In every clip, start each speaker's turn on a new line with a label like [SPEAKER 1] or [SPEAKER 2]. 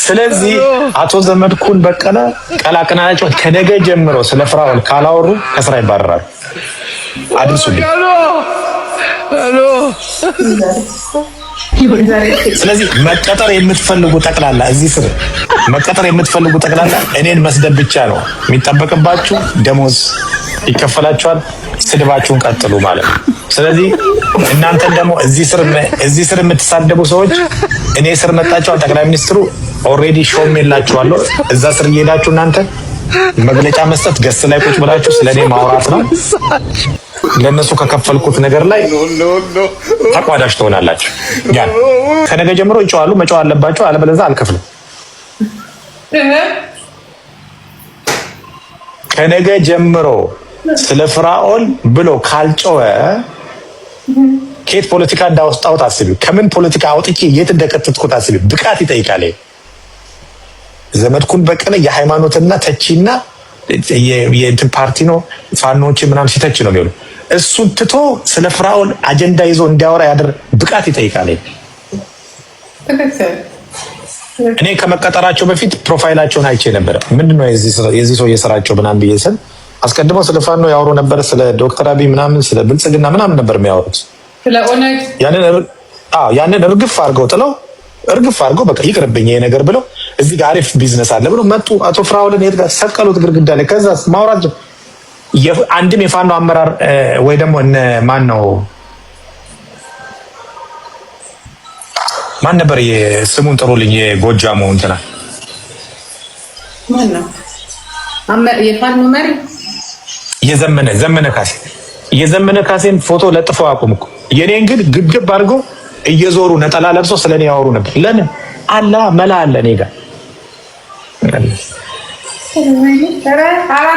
[SPEAKER 1] ስለዚህ አቶ ዘመድኩን በቀለ ቀላቅናቸው ከነገ ጀምሮ ስለ ፍራኦል ካላወሩ ከስራ ይባረራሉ። አድርሱልኝ። ስለዚህ መቀጠር የምትፈልጉ ጠቅላላ እዚህ ስር መቀጠር የምትፈልጉ ጠቅላላ እኔን መስደብ ብቻ ነው የሚጠበቅባችሁ። ደሞዝ ይከፈላችኋል። ስድባችሁን ቀጥሉ ማለት ነው። ስለዚህ እናንተን ደግሞ እዚህ ስር የምትሳደቡ ሰዎች እኔ ስር መጣችኋል። ጠቅላይ ሚኒስትሩ ኦልሬዲ ሾም የላችኋለሁ። እዛ ስር እየሄዳችሁ እናንተ መግለጫ መስጠት ገስ ላይ ቁጭ ብላችሁ ስለኔ ማውራት ነው። ለነሱ ከከፈልኩት ነገር ላይ ተቋዳሽ ትሆናላችሁ። ያን ከነገ ጀምሮ ይጨዋሉ፣ መጫው አለባቸው። አለበለዚያ አልከፍልም። ከነገ ጀምሮ ስለ ፍራኦል ብሎ ካልጮኸ ከየት ፖለቲካ እንዳወጣሁት አስቢ። ከምን ፖለቲካ አውጥቼ የት እንደከተትኩት አስቢ። ብቃት ይጠይቃል። ዘመድኩን በቀለ የሃይማኖትና ተቺና የእንትን ፓርቲ ነው። ፋኖች ምናምን ሲተች ነው የሚሆነው። እሱን ትቶ ስለ ፍራኦል አጀንዳ ይዞ እንዲያወራ ያደር ብቃት ይጠይቃል። እኔ ከመቀጠራቸው በፊት ፕሮፋይላቸውን አይቼ ነበር። ምንድነው የዚህ ሰው የስራቸው ምናምን ብዬ ስል አስቀድመው ስለ ፋኖ ያወሩ ነበር። ስለ ዶክተር አብይ ምናምን ስለ ብልጽግና ምናምን ነበር የሚያወሩት። ያንን እርግፍ አድርገው በቃ ይቅርብኝ ይሄ ነገር ብለው እዚህ ጋር አሪፍ ቢዝነስ አለ ብለው መጡ። አቶ ፍራኦልን ሄድ ጋር ሰቀሉት ግድግዳ ላይ። ከዛ ማውራት አንድም የፋኖ አመራር ወይ ደግሞ ማን ነበር የስሙን ጥሩልኝ፣ የጎጃሙ እንትና
[SPEAKER 2] ማን ነው የፋኖ መሪ?
[SPEAKER 1] የዘመነ ካሴን ፎቶ ለጥፈው አቁምኩ። የኔን ግን ግብግብ አድርገው እየዞሩ ነጠላ ለብሰው ስለኔ ያወሩ ነበር። ለምን አላ መላ አለ እኔ ጋር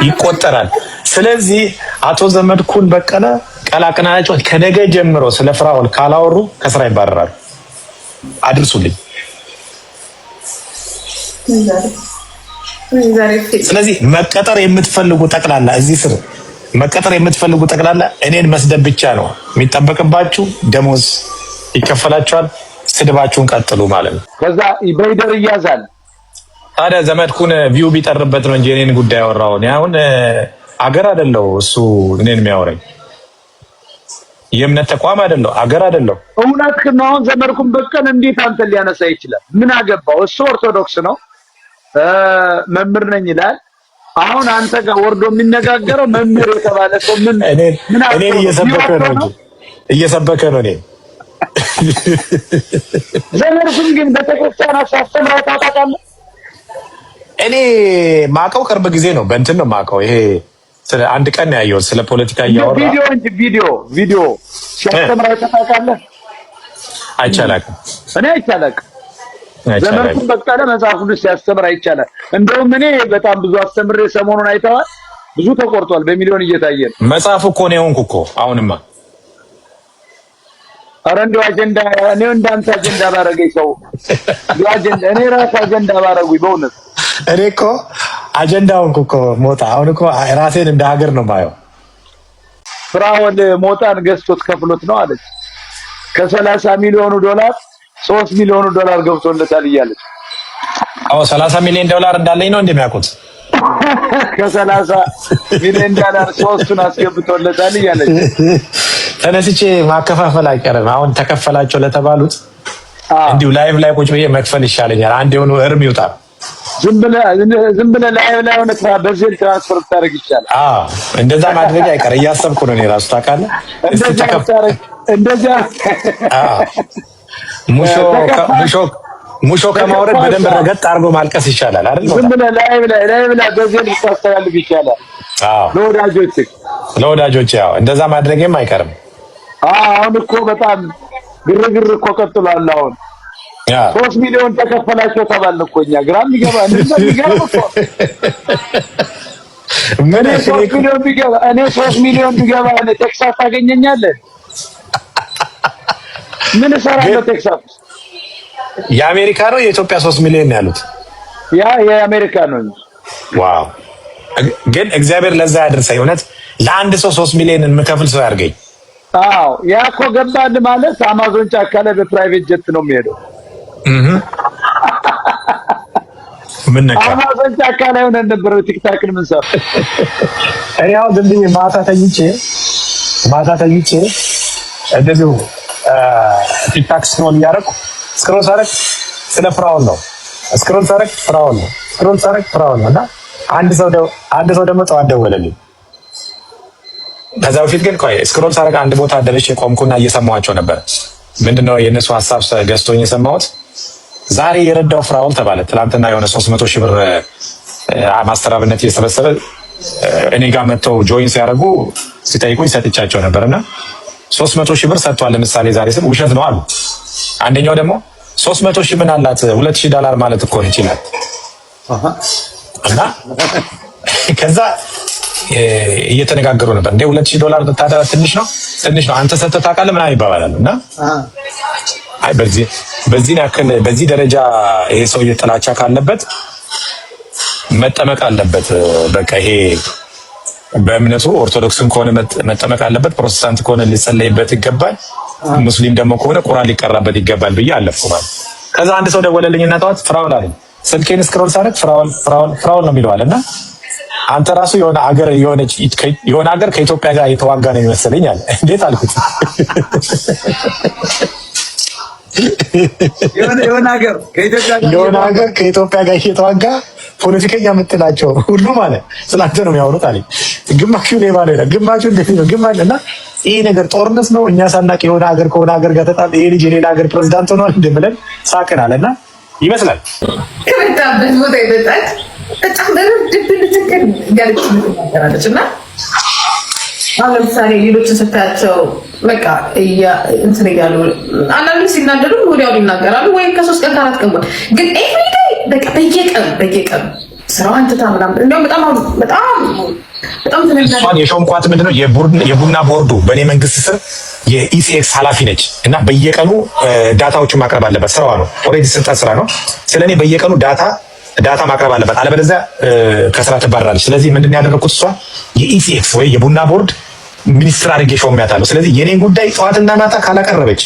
[SPEAKER 1] ይቆጠራል። ስለዚህ አቶ ዘመድኩን በቀለ ቀላቅናቸው ከነገ ጀምሮ ስለ ፍራኦል ካላወሩ ከስራ ይባረራሉ። አድርሱልኝ። ስለዚህ መቀጠር የምትፈልጉ ጠቅላላ እዚህ ስር መቀጠር የምትፈልጉ ጠቅላላ እኔን መስደብ ብቻ ነው የሚጠበቅባችሁ። ደሞዝ ይከፈላችኋል። ስድባችሁን ቀጥሉ ማለት ነው።
[SPEAKER 3] ከዛ በይደር ይያዛል።
[SPEAKER 1] ታዲያ ዘመድኩን ቪው ቢጠርበት ነው እንጂ እኔን ጉዳይ ያወራው ነው። አሁን አገር አይደለው እሱ እኔን የሚያወራኝ። የእምነት ተቋም አይደለው፣ አገር አይደለው።
[SPEAKER 3] እውነት ነው። አሁን ዘመድኩን በቀለ እንዴት አንተ ሊያነሳ ይችላል? ምን አገባው? እሱ ኦርቶዶክስ ነው፣ መምህር ነኝ ይላል። አሁን አንተ ጋር ወርዶ የሚነጋገረው መምህር የተባለ ሰው
[SPEAKER 1] እኔን እየሰበከ ነው እኔ
[SPEAKER 3] ዘመድኩን ግን በተከታታይ አስተምረው ታውቃለህ?
[SPEAKER 1] እኔ ማውቀው ቅርብ ጊዜ ነው። በእንትን ነው ማውቀው። ይሄ ስለ አንድ ቀን ያየው ስለ ፖለቲካ እያወራ ቪዲዮ
[SPEAKER 3] ሲያስተምረው ታውቃለህ?
[SPEAKER 1] አይቻላቅም።
[SPEAKER 3] እኔ አይቻላቅም። ዘመድኩን በቀለ መጽሐፉን ሲያስተምር አይቻላል። እንደውም እኔ በጣም ብዙ አስተምሬ ሰሞኑን አይተዋል። ብዙ ተቆርጧል፣ በሚሊዮን እየታየ ነው።
[SPEAKER 1] መጽሐፉ እኮ ነው የሆንኩ እኮ አሁንማ።
[SPEAKER 3] ኧረ እንደው አጀንዳ እኔ እንዳንተ አጀንዳ ባረገኝ ሰው አጀንዳ እኔ ራሴ አጀንዳ ባረጉኝ በእውነት
[SPEAKER 1] እኔ እኮ አጀንዳውን እኮ ሞጣ አሁን እኮ ራሴን እንደ ሀገር ነው ማየው።
[SPEAKER 3] ፍራኦል ሞጣን ገዝቶት ከፍሎት ነው አለች። ከ30 ሚሊዮን ዶላር 3 ሚሊዮን ዶላር ገብቶለታል እያለች።
[SPEAKER 1] 30 ሚሊዮን ዶላር እንዳለኝ ነው እንደሚያውቁት።
[SPEAKER 3] ከ30 ሚሊዮን ዶላር 3ቱን አስገብቶለታል እያለች።
[SPEAKER 1] ተነስቼ ማከፋፈል አይቀርም። አሁን ተከፈላቸው ለተባሉት እንዲሁ ላይቭ ላይ ቁጭ ብዬ መክፈል ይሻለኛል። አንድ የሆኑ እርም ይውጣ። ዝም ብለህ ላይቭ ላይ ሆነ በዚህ ትራንስፈር ታደርግ ይቻላል። እንደዛ ማድረግ አይቀር እያሰብኩ ነው እኔ ራሱ ታውቃለህ።
[SPEAKER 3] እንደዛ
[SPEAKER 1] ሙሾ ከማውረድ በደንብ ረገጥ አድርጎ ማልቀስ ይቻላል አይደል?
[SPEAKER 3] ዝም ብለህ ላይቭ ላይ በዚህ ታስተላልፍ ይቻላል።
[SPEAKER 1] ለወዳጆች ያው እንደዛ ማድረግም አይቀርም።
[SPEAKER 3] አሁን እኮ በጣም ግርግር እኮ ቀጥሏል። አሁን 3 ሚሊዮን ተከፈላቸው ተባልን እኮ እኛ ግራ የሚገባ እኮ እኔ 3 ሚሊዮን ቢገባ እኔ ቴክሳስ ታገኘኛለህ? ምን እሰራለሁ ቴክሳስ?
[SPEAKER 1] የአሜሪካ ነው የኢትዮጵያ 3 ሚሊዮን ያሉት?
[SPEAKER 3] ያ የአሜሪካ ነው።
[SPEAKER 1] ዋው! ግን እግዚአብሔር ለዛ ያድርሰኝ። እውነት ለአንድ ሰው 3 ሚሊዮን የምከፍል ሰው ያርገኝ።
[SPEAKER 3] አዎ ያ እኮ ገባል ማለት አማዞን ጫካ ላይ በፕራይቬት ጀት ነው የሚሄደው።
[SPEAKER 1] ምን ነካ?
[SPEAKER 3] አማዞን ጫካ ላይ ሆነን ነበር ቲክታክን ምን ሰራ?
[SPEAKER 1] እኔ አሁን ዝም ብዬ ማታ ተኝቼ እንደዚሁ ቲክታክ ስክሮል እያደረኩ ስክሮል ሳረግ ስለ ፍራኦል ነው። ስክሮል ሳረግ ፍራኦል ነው። እና አንድ ሰው ደግሞ ጠዋት ደወለልኝ። ከዛ በፊት ግን ቆይ ስክሮል ሳረግ አንድ ቦታ ደርሼ ቆምኩና እየሰማኋቸው ነበር። ምንድነው የእነሱ ሀሳብ ገዝቶኝ የሰማሁት? ዛሬ የረዳው ፍራኦል ተባለ። ትናንትና የሆነ 300 ሺህ ብር ማስተራብነት እየሰበሰበ እኔ ጋር መጥተው ጆይን ሲያደርጉ ሲጠይቁኝ ሰጥቻቸው ነበርና 300 ሺህ ብር ሰጥቷል። ለምሳሌ ዛሬ ስም ውሸት ነው አሉ። አንደኛው ደግሞ 300 ሺህ ምን አላት $2000 ማለት እኮ ይችላል። እና ከዛ እየተነጋገሩ ነበር። እንደ $2000 ታዲያ ትንሽ ነው አንተ ሰጥተህ ታውቃለህ ምናምን ይባባላሉ። እና አይ በዚህ ያክል በዚህ ደረጃ ይሄ ሰው ጥላቻ ካለበት መጠመቅ አለበት። በቃ ይሄ በእምነቱ ኦርቶዶክስም ከሆነ መጠመቅ አለበት፣ ፕሮቴስታንት ከሆነ ሊጸለይበት ይገባል፣ ሙስሊም ደግሞ ከሆነ ቁርአን ሊቀራበት ይገባል ብዬ አለፍኩ ማለት። ከዛ አንድ ሰው ደወለልኝና ጠዋት ፍራኦል አለኝ። ስልኬን ስክሮል ሳደርግ ፍራኦል ነው የሚለው አለና አንተ ራሱ የሆነ ሀገር ከኢትዮጵያ ጋር የተዋጋ ነው የሚመስለኝ አለ። እንዴት አልኩት።
[SPEAKER 3] የሆነ ሀገር
[SPEAKER 1] ከኢትዮጵያ ጋር የተዋጋ ፖለቲከኛ የምትላቸው ሁሉ ማለት ስላንተ ነው የሚያወሩት አለኝ። ግማሹ ሌባ ነው ይላል፣ ግማሹ እንዴት ነው ግማሽ። እና ይሄ ነገር ጦርነት ነው። እኛ ሳናቅ የሆነ ሀገር ከሆነ ሀገር ጋር ተጣል፣ ይሄ ልጅ የሌላ ሀገር ፕሬዝዳንት ሆኗል እንደምለን ሳቅን አለና ይመስላል
[SPEAKER 2] ከመጣበት ቦታ ይበጣል። በጣም ድብል ትክክል ጋርች ምትናገራለች። እና አሁን ለምሳሌ ሌሎችን ስታያቸው በቃ እንትን እያሉ አንዳንድ ሲናደዱ ወዲያው ይናገራሉ፣ ወይም ከ3 ቀን ከ4 ቀን ግን ኤቭሪዴይ በቃ በየቀኑ ስራዋን ትታ ምናምን እንደውም በጣም
[SPEAKER 1] እሷን የሾምኳት ምንድነው የቡና ቦርዱ በእኔ መንግስት ስር የኢሲኤክስ ኃላፊ ነች እና በየቀኑ ዳታዎችን ማቅረብ አለበት። ስራዋ ነው። ኦልሬዲ ስልጣን ስራ ነው። ስለኔ በየቀኑ ዳታ ማቅረብ አለበት፣ አለበለዚያ ከስራ ትባረራለች። ስለዚህ ምንድን ያደረኩት እሷ የኢሲኤክስ ወይ የቡና ቦርድ ሚኒስትር አድርጌ ሾሜያታለሁ። ስለዚህ የኔን ጉዳይ ጠዋትና ማታ ካላቀረበች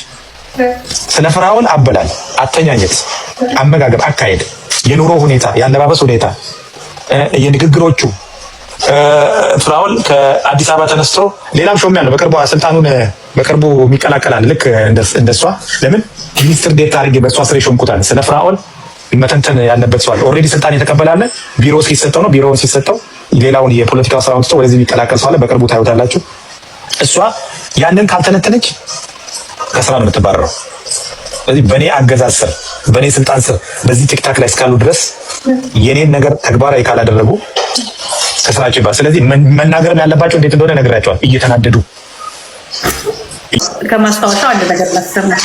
[SPEAKER 1] ስለ ፍራኦል አበላል፣ አተኛኘት፣ አመጋገብ፣ አካሄድ፣ የኑሮ ሁኔታ፣ የአለባበስ ሁኔታ፣ የንግግሮቹ ፍራኦል ከአዲስ አበባ ተነስቶ ሌላም ሾሜያለሁ። ስልጣኑን በቅርቡ የሚቀላቀላል ልክ እንደሷ። ለምን ሚኒስትር ዴታ አድርጌ በእሷ ስር የሾምኩታል። ስለ ፍራኦል መተንተን ያለበት ሰው አለ። ኦልሬዲ ስልጣን የተቀበላለ ቢሮ ሲሰጠው ነው። ቢሮውን ሲሰጠው ሌላውን የፖለቲካ ስራውን ትቶ ወደዚህ የሚቀላቀል ሰው አለ። በቅርቡ ታዩታላችሁ። እሷ ያንን ካልተነተነች ከስራ ነው የምትባረረው። ስለዚህ በእኔ አገዛዝ ስር በእኔ ስልጣን ስር በዚህ ቲክታክ ላይ እስካሉ ድረስ የኔን ነገር ተግባራዊ ካላደረጉ ከስራቸው ይባል። ስለዚህ መናገርም ያለባቸው እንዴት እንደሆነ ነግራቸዋል። እየተናደዱ
[SPEAKER 2] ከማስታወሻው አንድ ነገር ላስብ ነው።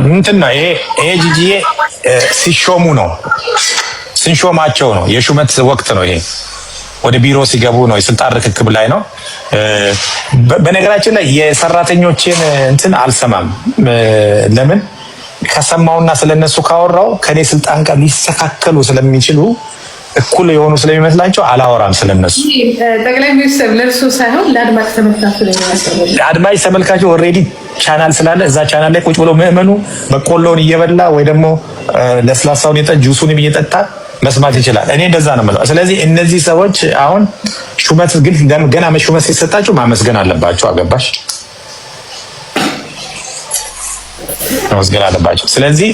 [SPEAKER 1] እንትን ነው ይሄ ጂጂዬ ሲሾሙ ነው ስንሾማቸው ነው። የሹመት ወቅት ነው ይሄ። ወደ ቢሮ ሲገቡ ነው። የስልጣን ርክክብ ላይ ነው። በነገራችን ላይ የሰራተኞችን እንትን አልሰማም። ለምን ከሰማውና ስለነሱ ካወራው ከኔ ስልጣን ጋር ሊስተካከሉ ስለሚችሉ እኩል የሆኑ ስለሚመስላቸው አላወራም ስለነሱ።
[SPEAKER 2] ጠቅላይ ሚኒስትር ለእርሱ ሳይሆን ለአድማጭ ተመልካቹ ነው የሚያስፈልገው።
[SPEAKER 1] አድማጭ ተመልካቹ ኦልሬዲ ቻናል ስላለ እዛ ቻናል ላይ ቁጭ ብሎ ምዕመኑ በቆሎውን እየበላ ወይ ደግሞ ለስላሳውን ጁሱንም እየጠጣ መስማት ይችላል። እኔ እንደዛ ነው የምለው። ስለዚህ እነዚህ ሰዎች አሁን ሹመት ግን ገና መሹመት ሲሰጣቸው ማመስገን አለባቸው። አገባሽ? ማመስገን አለባቸው። ስለዚህ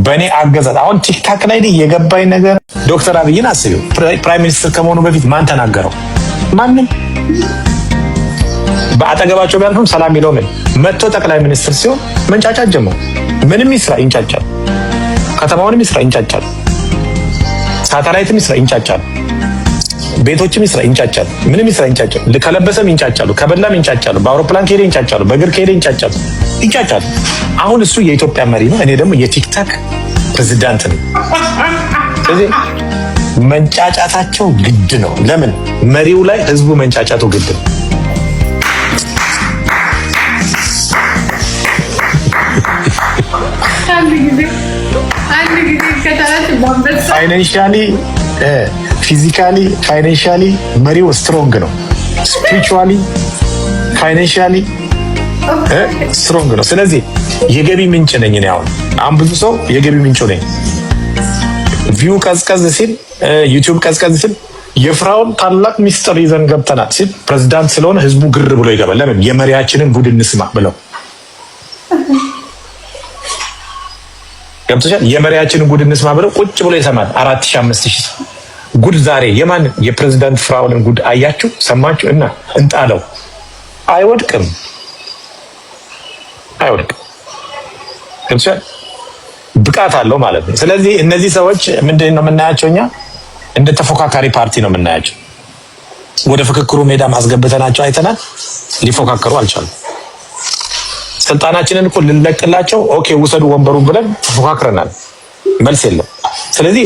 [SPEAKER 1] በእኔ አገዛዝ አሁን ቲክታክ ላይ የገባኝ ነገር ዶክተር አብይን አስቢው። ፕራይም ሚኒስትር ከመሆኑ በፊት ማን ተናገረው? ማንም። በአጠገባቸው ቢያልፍም ሰላም ይለው ምን መጥቶ ጠቅላይ ሚኒስትር ሲሆን መንጫጫት ጀመሩ። ምንም ይስራ ይንጫጫል፣ ከተማውንም ይስራ ይንጫጫል፣ ሳተላይትም ይስራ ይንጫጫል፣ ቤቶችም ይስራ ይንጫጫል፣ ምንም ይስራ ይንጫጫል። ከለበሰም ይንጫጫሉ፣ ከበላም ይንጫጫሉ፣ በአውሮፕላን ከሄደ ይንጫጫሉ፣ በእግር ከሄደ ይንጫጫሉ። አሁን እሱ የኢትዮጵያ መሪ ነው፣ እኔ ደግሞ የቲክታክ ፕሬዝዳንት ነኝ። ስለዚህ መንጫጫታቸው ግድ ነው። ለምን? መሪው ላይ ህዝቡ መንጫጫቱ ግድ ነው። ፋይናንሻሊ፣ ፊዚካሊ፣ ፋይናንሻሊ መሪው ስትሮንግ ነው። ስፒሪቹዋሊ፣ ፋይናንሻሊ ስትሮንግ ነው። ስለዚህ የገቢ ምንጭ ነኝ እኔ። አሁን ብዙ ሰው የገቢ ምንጭ ነኝ። ቪው ቀዝቀዝ ሲል፣ ዩቲዩብ ቀዝቀዝ ሲል የፍራውን ታላቅ ሚስጥር ይዘን ገብተናል ሲል ፕሬዝዳንት ስለሆነ ህዝቡ ግር ብሎ ይገባል። ለምን? የመሪያችንን ጉድ እንስማ ብለው ገብቶሻል። የመሪያችንን ጉድ እንስማ ብለው ቁጭ ብሎ ይሰማል። 4000 5000 ጉድ ዛሬ የማን? የፕሬዝዳንት ፍራውልን ጉድ አያችሁ፣ ሰማችሁ? እና እንጣለው። አይወድቅም። ገብቶሻል። ብቃት አለው ማለት ነው። ስለዚህ እነዚህ ሰዎች ምንድን ነው የምናያቸው? እኛ እንደ ተፎካካሪ ፓርቲ ነው የምናያቸው። ወደ ፍክክሩ ሜዳ ማስገብተናቸው አይተናል። ሊፎካከሩ አልቻሉም። ስልጣናችንን እኮ ልንለቅላቸው ኦኬ ውሰዱ ወንበሩን ብለን ተፎካክረናል። መልስ የለም። ስለዚህ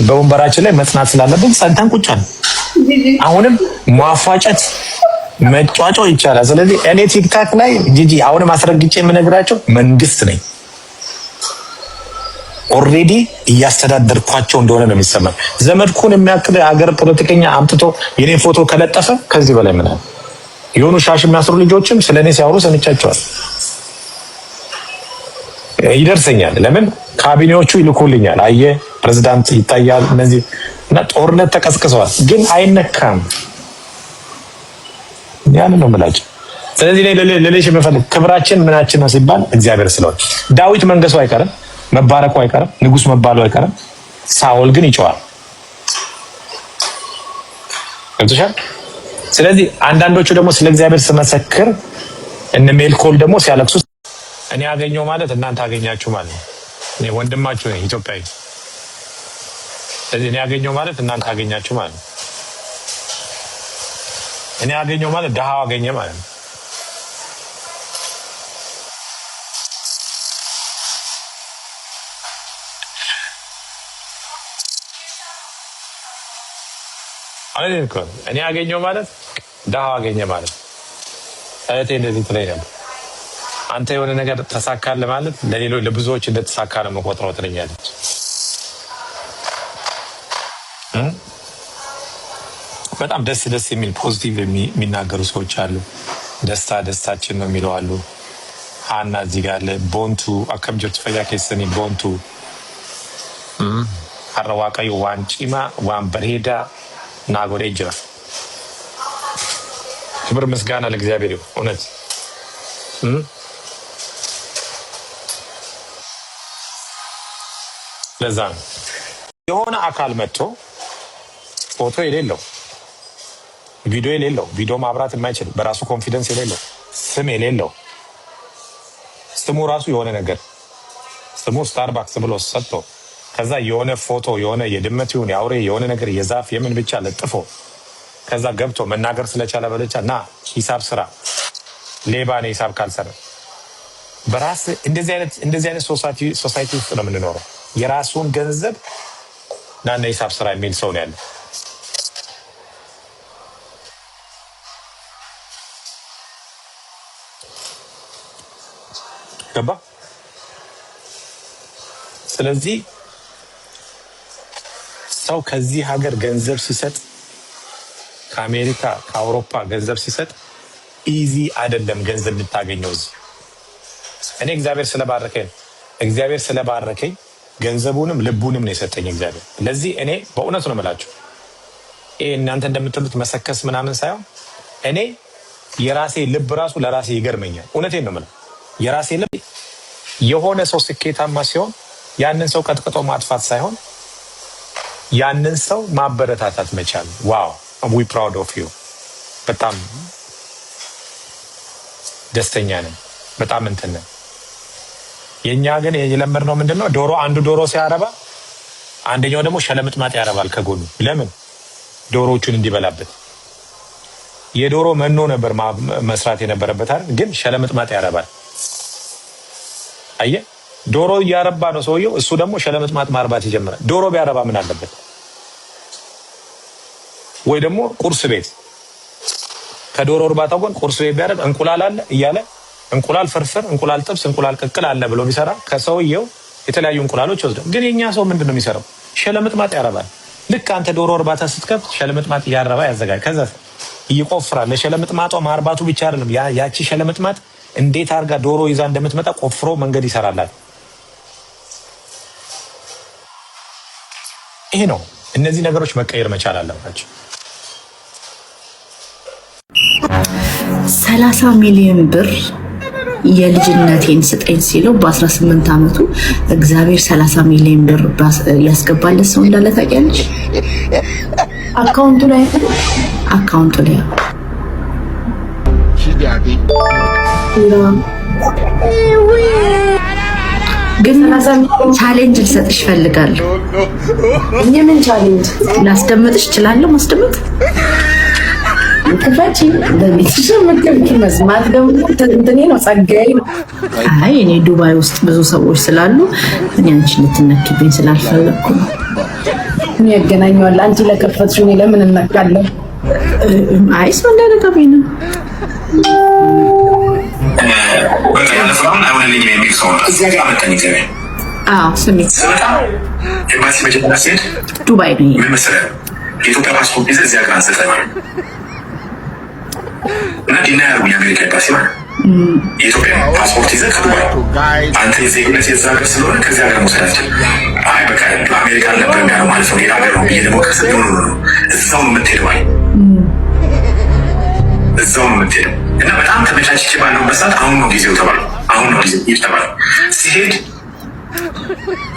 [SPEAKER 1] በወንበራችን ላይ መጽናት ስላለብን ጸንተን ቁጭ አልን። አሁንም ማፋጨት መጫጫው ይቻላል። ስለዚህ እኔ ቲክታክ ላይ ጂጂ አሁንም አስረግጬ የምነግራቸው መንግስት ነኝ። ኦልሬዲ እያስተዳደርኳቸው እንደሆነ ነው የሚሰማኝ። ዘመድኩን የሚያክል ሀገር ፖለቲከኛ አምጥቶ የኔ ፎቶ ከለጠፈ ከዚህ በላይ ምን አለ? የሆኑ ሻሽ የሚያስሩ ልጆችም ስለኔ ሲያወሩ ሰምቻቸዋል። ይደርሰኛል። ለምን? ካቢኔዎቹ ይልኩልኛል። አየ ፕሬዝዳንት ይታያል። እነዚህ እና ጦርነት ተቀስቅሰዋል፣ ግን አይነካም። ያን ነው የምላቸው። ስለዚህ ለሌሽ የምፈልግ ክብራችን ምናችን ነው ሲባል እግዚአብሔር ስለሆነ ዳዊት መንገሱ አይቀርም፣ መባረኩ አይቀርም፣ ንጉስ መባሉ አይቀርም። ሳኦል ግን ይጮሃል። ገብቶሻል? ስለዚህ አንዳንዶቹ ደግሞ ስለ እግዚአብሔር ስመሰክር እነ ሜልኮል ደግሞ ሲያለቅሱ እኔ አገኘው ማለት እናንተ አገኛችሁ ማለት ነው። እኔ ወንድማችሁ ነኝ ኢትዮጵያዊ። ስለዚህ እኔ አገኘው ማለት እናንተ አገኛችሁ ማለት ነው። እኔ አገኘው ማለት ደሃው አገኘ ማለት ነው። እኔ አገኘው ማለት ደሃው አገኘ ማለት ነው። እህቴ እንደዚህ ትለኝ ነበር። አንተ የሆነ ነገር ተሳካለ ማለት ለሌሎች ለብዙዎች እንደተሳካ ነው መቆጥረው ትለኛለች። በጣም ደስ የሚል ፖዚቲቭ የሚናገሩ ሰዎች አሉ። ደስታችን ነው የሚለው አሉ። ሀና እዚህ ጋር አለ። ቦንቱ አከምጆት ፈያ ከሰኒ ቦንቱ አረዋቀዩ ዋንጪማ ዋን በርሄዳ ናጎሬ ጅራ። ክብር ምስጋና ለእግዚአብሔር ይሁን። እውነት ለዛ ነው የሆነ አካል መጥቶ ፎቶ የሌለው ቪዲዮ የሌለው ቪዲዮ ማብራት የማይችል በራሱ ኮንፊደንስ የሌለው ስም የሌለው ስሙ ራሱ የሆነ ነገር ስሙ ስታርባክስ ብሎ ሰጥቶ ከዛ የሆነ ፎቶ የሆነ የድመት ይሁን የአውሬ የሆነ ነገር የዛፍ የምን ብቻ ለጥፎ ከዛ ገብቶ መናገር ስለቻለ በለቻ እና ሂሳብ ስራ ሌባ ነው ሂሳብ ካልሰራ በራስ እንደዚህ አይነት ሶሳይቲ ውስጥ ነው የምንኖረው። የራሱን ገንዘብ ናና ሂሳብ ስራ የሚል ሰው ነው ያለው። ገባ? ስለዚህ ሰው ከዚህ ሀገር ገንዘብ ሲሰጥ ከአሜሪካ ከአውሮፓ ገንዘብ ሲሰጥ ኢዚ አይደለም ገንዘብ የምታገኘው እዚህ። እኔ እግዚአብሔር ስለባረከኝ ገንዘቡንም ልቡንም ነው የሰጠኝ እግዚአብሔር። ለዚህ እኔ በእውነት ነው የምላችሁ፣ ይሄ እናንተ እንደምትሉት መሰከስ ምናምን ሳይሆን እኔ የራሴ ልብ ራሱ ለራሴ ይገርመኛል። እውነቴን ነው የምለው። የራሴ ልብ የሆነ ሰው ስኬታማ ሲሆን ያንን ሰው ቀጥቅጦ ማጥፋት ሳይሆን ያንን ሰው ማበረታታት መቻል። ዋው ዊ ፕራውድ ኦፍ ዩ። በጣም ደስተኛ ነን። በጣም እንትን ነን። የኛ ግን የለመድነው ምንድነው? አንዱ ዶሮ ሲያረባ አንደኛው ደግሞ ሸለምጥማጥ ያረባል ከጎኑ። ለምን? ዶሮዎቹን እንዲበላበት። የዶሮ መኖ ነበር መስራት የነበረበት አይደል? ግን ሸለምጥማጥ ያረባል። አየህ፣ ዶሮ እያረባ ነው ሰውየው፣ እሱ ደግሞ ሸለምጥማጥ ማርባት ይጀምራል። ዶሮ ቢያረባ ምን አለበት? ወይ ደግሞ ቁርስ ቤት ከዶሮ እርባታው ጋር ቁርስ ቤት ቢያደርግ እንቁላል አለ እያለ እንቁላል ፍርፍር፣ እንቁላል ጥብስ፣ እንቁላል ቅቅል አለ ብሎ ቢሰራ ከሰውየው የተለያዩ እንቁላሎች ይወስዳል። ግን የኛ ሰው ምንድነው የሚሰራው? ሸለምጥማጥ ያረባል። ልክ አንተ ዶሮ እርባታ ስትከፍት ሸለምጥማጥ ያረባ ያዘጋጅ፣ ከዛ ይቆፍራል። ለሸለምጥማጧ ማርባቱ ብቻ አይደለም፣ ያቺ ሸለምጥማጥ እንዴት አርጋ ዶሮ ይዛ እንደምትመጣ ቆፍሮ መንገድ ይሰራላል። ይሄ ነው። እነዚህ ነገሮች መቀየር መቻል አለባቸው።
[SPEAKER 4] 30 ሚሊዮን ብር የልጅነቴን ስጠኝ ሲለው በ18 ዓመቱ እግዚአብሔር 30 ሚሊዮን ብር ያስገባለት ሰው እንዳለ ታውቂያለሽ? አካውንቱ ላይ ግን ቻሌንጅ ልሰጥሽ ፈልጋለሁ።
[SPEAKER 2] የምን ቻሌንጅ?
[SPEAKER 4] ላስደምጥሽ እችላለሁ። ማስደምጥ
[SPEAKER 2] ከፋቺ ለሚስሽ መከብኪ መስማት ደግሞ እንትኔ ነው ጸጋዬ ነው።
[SPEAKER 4] አይ እኔ ዱባይ ውስጥ ብዙ ሰዎች ስላሉ እኔ አንቺ ልትነኪብኝ ስላልፈለኩ ነው።
[SPEAKER 2] ምን ያገናኘዋል? አንቺ ለከፈትሽ እኔ ለምን እነካለሁ?
[SPEAKER 4] አይ ሰው እንዳደረገብኝ ነው።
[SPEAKER 1] በቃ ለፍራውን አይሆንልኝም የሚል ሰው ነው እዚያ ጋር መጣኝ። እግዚአብሔር
[SPEAKER 4] ስሜት
[SPEAKER 1] ስመጣ ኤምባሲ መጀመሪያ ሲሄድ
[SPEAKER 4] ዱባይ ነው
[SPEAKER 1] ምን መሰለህ የኢትዮጵያ ፓስፖርት ይዘህ እዚያ ጋር አንስተህ ማለት እና ዲና ያደርጉ የአሜሪካ ኤምባሲ ማለት የኢትዮጵያ ፓስፖርት ይዘህ ከዱባይ አንተ የዜግነት የዛ ሀገር ስለሆነ ከዚህ ሀገር መውሰድ አትችልም። አይ በቃ አሜሪካ ነበር ያለው ማለት ነው ሌላ ሀገር ነው ብዬ ደግሞ ከስ ነው እዛው ነው የምትሄደው አይ እዛው ነው የምትሄደው እና በጣም ተመቻችቼ ባለሁበት ሰዓት አሁን ነው ጊዜው ተባለ። አሁን ነው ጊዜው ይተባለ ሲሄድ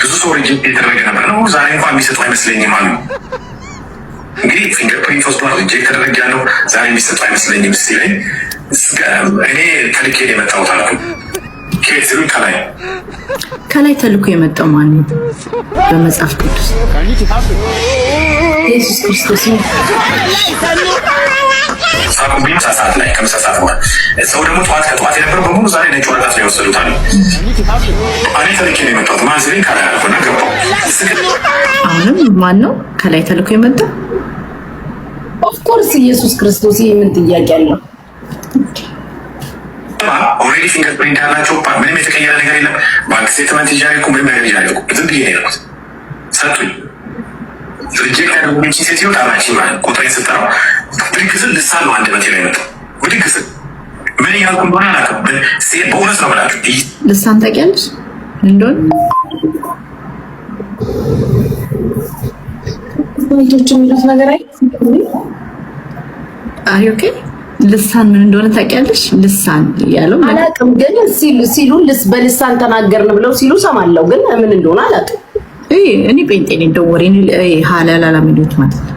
[SPEAKER 1] ብዙ ሰው ሪጀክት የተደረገ ነበር ነው ዛሬ እንኳን የሚሰጡ አይመስለኝም አሉ። እንግዲህ ፊንገር ፕሪንት ወስዷል ሪጀክት ተደረገ ያለው ዛሬ የሚሰጡ አይመስለኝም ሲለኝ እኔ ተልኬ የመጣሁት አልኩ። ከየት ሲሉኝ ከላይ ተልኮ የመጣው ማን ነው? በመጽሐፍ ቅዱስ
[SPEAKER 2] ኢየሱስ ክርስቶስ ነው።
[SPEAKER 1] ሳቁብኝ ሰዓት ላይ ከምሳ ሰዓት በኋላ ሰው ደግሞ ከጠዋት የነበረው በሙሉ ዛሬ ነጭ ወረቀት ነው የወሰዱት አሉ። እኔ ተልኬ ነው የመጣሁት ማን ሲለኝ ከላይ አልኩና ገባሁ።
[SPEAKER 4] አሁንም ማን ነው ከላይ ተልኮ የመጣው?
[SPEAKER 2] ኦፍኮርስ ኢየሱስ ክርስቶስ። ይሄ ምን ጥያቄ አለው?
[SPEAKER 1] ኦልሬዲ ፊንገር ፕሪንት ያላቸው ምንም የተቀየረ ነገር የለም። ባንክ ስቴትመንት ይዣለሁ ምንም ነገር ይዣለሁ። ዝም ብዬ ነው ያልኩት። ሰጡኝ። ሪጀክት ያደረጉኝ ሴትዮ ታማች ማለት ቁጥሬን ስጠራው ብድግ ስል ልሳን ነው አንድ መቴ ላይ መጣው። ብድግ ስል ምን እያልኩ እንደሆነ አላውቅም። በእውነት ነው ብላችሁ
[SPEAKER 4] ልሳን ታውቂያለሽ እንደሆነ
[SPEAKER 2] ወንዶች የሚሉት ነገር
[SPEAKER 4] አይ ኦኬ ልሳን ምን እንደሆነ ታውቂያለሽ? ልሳን ያለው
[SPEAKER 2] አላውቅም፣ ግን ሲሉ በልሳን ተናገርን ብለው ሲሉ ሰማለሁ፣ ግን ምን እንደሆነ አላውቅም።
[SPEAKER 4] እኔ ጴንጤ ነኝ ደወሬ ሀላላ ሚሉት ማለት ነው።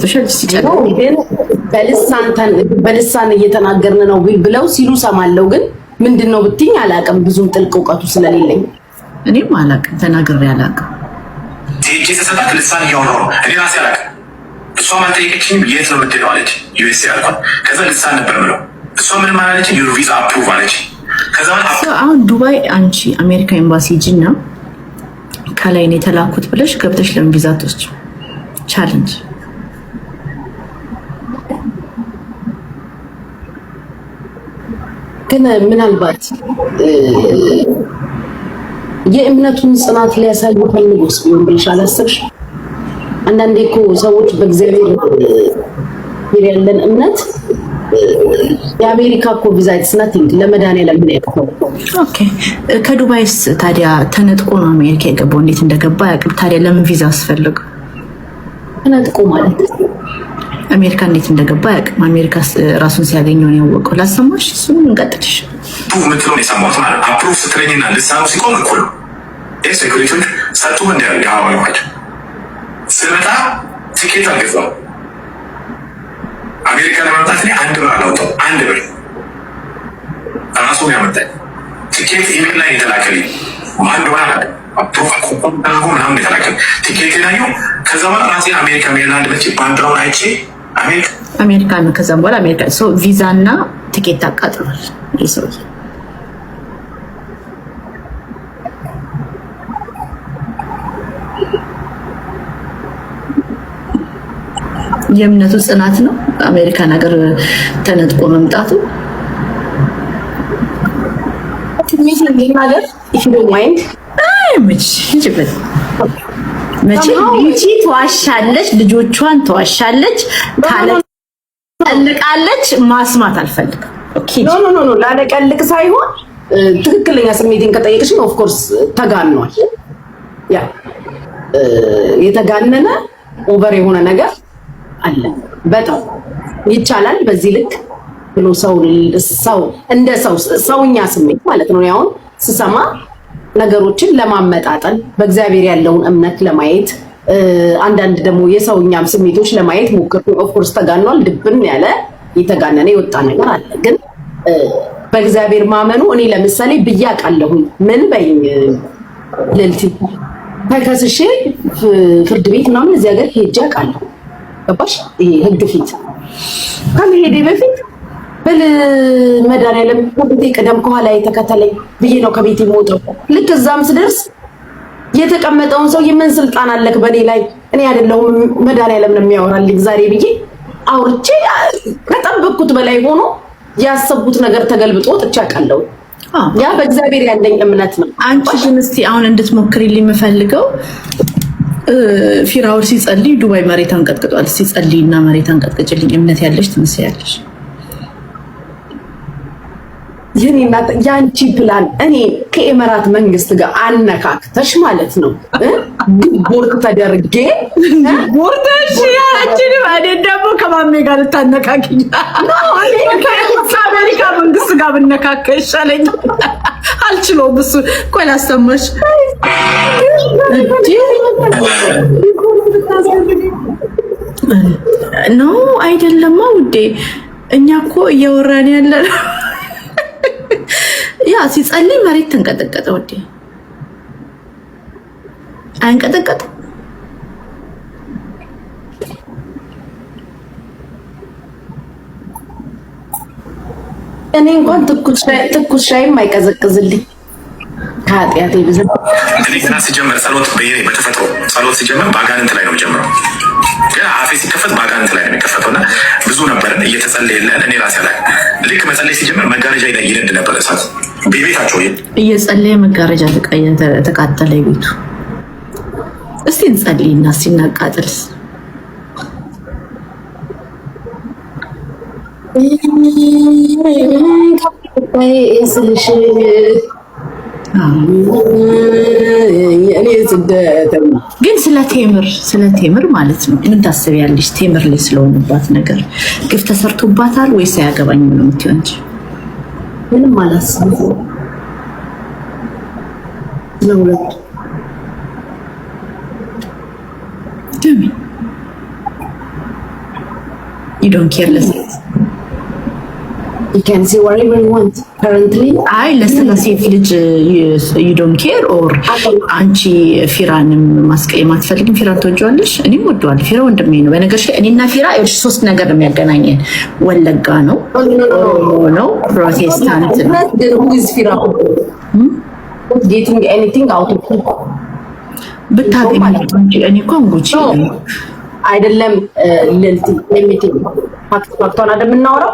[SPEAKER 4] ተሸል ሲጨርስ
[SPEAKER 2] ግን በልሳን እየተናገርን ነው ብለው ሲሉ ሰማለሁ፣ ግን ምንድነው ብትይኝ አላውቅም። ብዙም ጥልቅ እውቀቱ ስለሌለኝ
[SPEAKER 4] እኔም አላውቅም፣ ተናግሬ አላውቅም።
[SPEAKER 1] ቴጂ ተሰጣት ልሳን እያወራሁ ነው እኔ ራሴ አላውቅም። እሷም አልጠየቀችኝም። የት ነው የምትሄደው አለች። ዩኤስኤ አልኳት። ከዛ ልሳን ነበር የምለው እሷ ምንም አላለችኝ። ዩር ቪዛ አፕሩቭ አለች። ከዛ
[SPEAKER 4] አሁን ዱባይ አንቺ አሜሪካ ኤምባሲ ሂጂና ከላይ ነው የተላኩት ብለሽ ገብተሽ ለምን ቪዛ አትወስጂም? ቻሌንጅ
[SPEAKER 2] ግን ምናልባት የእምነቱን ጽናት ሊያሳዩ ፈልጎስ ቢሆን ብለሽ አላሰብሽ? አንዳንዴ እኮ ሰዎች በእግዚአብሔር ያለን እምነት የአሜሪካ እኮ ቪዛ ኢትስናቲንግ ለመድኃኒዓለም ምን ያውቀው?
[SPEAKER 4] ኦኬ ከዱባይስ ታዲያ ተነጥቆ ነው አሜሪካ የገባው። እንዴት እንደገባ ያውቅም። ታዲያ ለምን ቪዛ አስፈልግ?
[SPEAKER 2] ተነጥቆ ማለት
[SPEAKER 4] አሜሪካ እንዴት እንደገባ ያውቅም። አሜሪካ ራሱን ሲያገኘው ነው ያወቀው። ላሰማሽ እሱን እንቀጥልሽ
[SPEAKER 1] ምትለውን የሰማሁት ማለት አፕሩቭ ስትለኝና ልሳኑ ሲቆም እኩል ነው። ሴኩሪቲዎች ሰጡ እንዲያደርግ ያዋዋሏቸው ስመጣ ቲኬት አልገዛም። አሜሪካ ለመምጣት እኔ 1 ብር አላወጣሁም። 1 ብር ራሱን ያመጣኝ ቲኬት ኢሜል ላይ የተላከልኝ ማን እንደሆነ አላውቅም። አፕሩቭ አድርጎ ምናምን የተላከልኝ ቲኬት ናየው። ከዛ በኋላ ራሴ አሜሪካ ሜሪላንድ መቼ ባንዲራውን አይቼ
[SPEAKER 4] አሜሪካ ነው። ከዛም በኋላ አሜሪካ ቪዛ እና ቲኬት አቃጥሏል ይህ ሰውዬ። የእምነቱ ጽናት ነው አሜሪካን ሀገር ተነጥቆ መምጣቱ። መቼ ትዋሻለች፣ ልጆቿን ትዋሻለች፣ ታለቃለች። ማስማት አልፈልግም።
[SPEAKER 5] ኖ ላለቀልቅ ሳይሆን ትክክለኛ ስሜቴን ከጠየቅሽኝ ኦፍ ኮርስ ተጋኗል። ያ የተጋነነ ኦቨር የሆነ ነገር አለ። በጣም ይቻላል በዚህ ልክ ብሎ ሰው እንደ ሰውኛ ስሜት ማለት ነው። አሁን ስሰማ ነገሮችን ለማመጣጠን በእግዚአብሔር ያለውን እምነት ለማየት አንዳንድ ደግሞ የሰውኛም ስሜቶች ለማየት ሞክር። ኦፍ ኮርስ ተጋኗል። ድብን ያለ የተጋነነ የወጣ ነገር አለ። ግን በእግዚአብሔር ማመኑ እኔ ለምሳሌ ብያቃለሁ። ምን በይኝ ልልቲ ተከስሼ ፍርድ ቤት ምናምን እዚህ ሀገር ሄጄ አውቃለሁ። ገባሽ? ይሄ ህግ ፊት ከመሄዴ በፊት በል መድኃኒዓለም ወንዴ ቀደም ከኋላ የተከተለኝ ብዬ ነው ከቤት የምወጣው። ልክ እዛም ስደርስ የተቀመጠውን ሰው ምን ስልጣን አለክ በኔ ላይ? እኔ አይደለሁም መድኃኒዓለም ነው የሚያወራልኝ ዛሬ ብዬ አውርቼ ከጠበቅኩት በላይ ሆኖ ያሰቡት ነገር ተገልብጦ ወጥቼ አውቃለሁ። ያ በእግዚአብሔር ያለኝ እምነት ነው።
[SPEAKER 4] አንቺ ግን እስቲ አሁን እንድትሞክሪልኝ የምፈልገው ፊራውል ሲጸልይ ዱባይ መሬት አንቀጥቅጧል። ሲጸልይና መሬት አንቀጥቅጭልኝ እምነት ያለሽ ትመስያለሽ።
[SPEAKER 5] የኔና ያንቺ ፕላን እኔ ከኤምራት መንግስት ጋር አነካክተሽ ማለት ነው ቦርድ ተደርጌ
[SPEAKER 4] ቦርደሽ ያቺን ባደ ደግሞ ከማሜ ጋር ልታነካክኝ ነው። ከአሜሪካ መንግስት ጋር ብነካከ ይሻለኝ። አልችለውም እሱ። ቆይ ላስተምርሽ ነው አይደለማ ውዴ። እኛ እኮ እያወራን ያለን ያ ሲጸልይ መሬት ተንቀጠቀጠ። ወዴ አንቀጠቀጠ።
[SPEAKER 5] እኔ እንኳን ትኩስ ሻይም አይቀዘቅዝልኝ ከኃጢአቴ ብዛት።
[SPEAKER 1] እኔ ገና ሲጀምር ጸሎት በተፈጥሮ ጸሎት ሲጀምር በአጋንንት ላይ ነው የሚጀምረው። ግን አፌ ሲከፈት በአጋንንት ላይ ነው የሚከፈተው እና ብዙ ነበር እየተጸለየልን እኔ ራሴ ላይ ልክ መጸለይ ሲጀምር መጋረጃ ይነድ ነበር እሳት ቤታቸው
[SPEAKER 4] እየጸለየ መጋረጃ ተቃጠለ ቤቱ። እስቲ እንጸልይና ሲናቃጥልስ ግን ስለ ቴምር ማለት ነው ምን ታስቢያለሽ? ቴምር ላይ ስለሆነባት ነገር ግፍ ተሰርቶባታል ወይስ አያገባኝም ነው የምትይው እንጂ?
[SPEAKER 5] ምንም አላስብም።
[SPEAKER 4] You don't care less.
[SPEAKER 5] You can see whatever you want currently.
[SPEAKER 4] አይ ለሴት ልጅ you don't care or አንቺ ፊራንም ማስቀየም አትፈልግም? ፊራን ትወጂዋለሽ? እኔም ወደዋለሁ። ፊራ ወንድሜ ነው። በነገርሽ እኔና ፊራ ሶስት ነገር ነው የሚያገናኘን። ወለጋ ነው ነው ፕሮቴስታንት ነው።
[SPEAKER 5] Who is Fira? Getting anything out of him?
[SPEAKER 4] ብታገኝ እንጂ እኔ እኮ አንጎች
[SPEAKER 5] አይደለም ለልቲ ለሚቲንግ ፋክቷን እንደምናወራው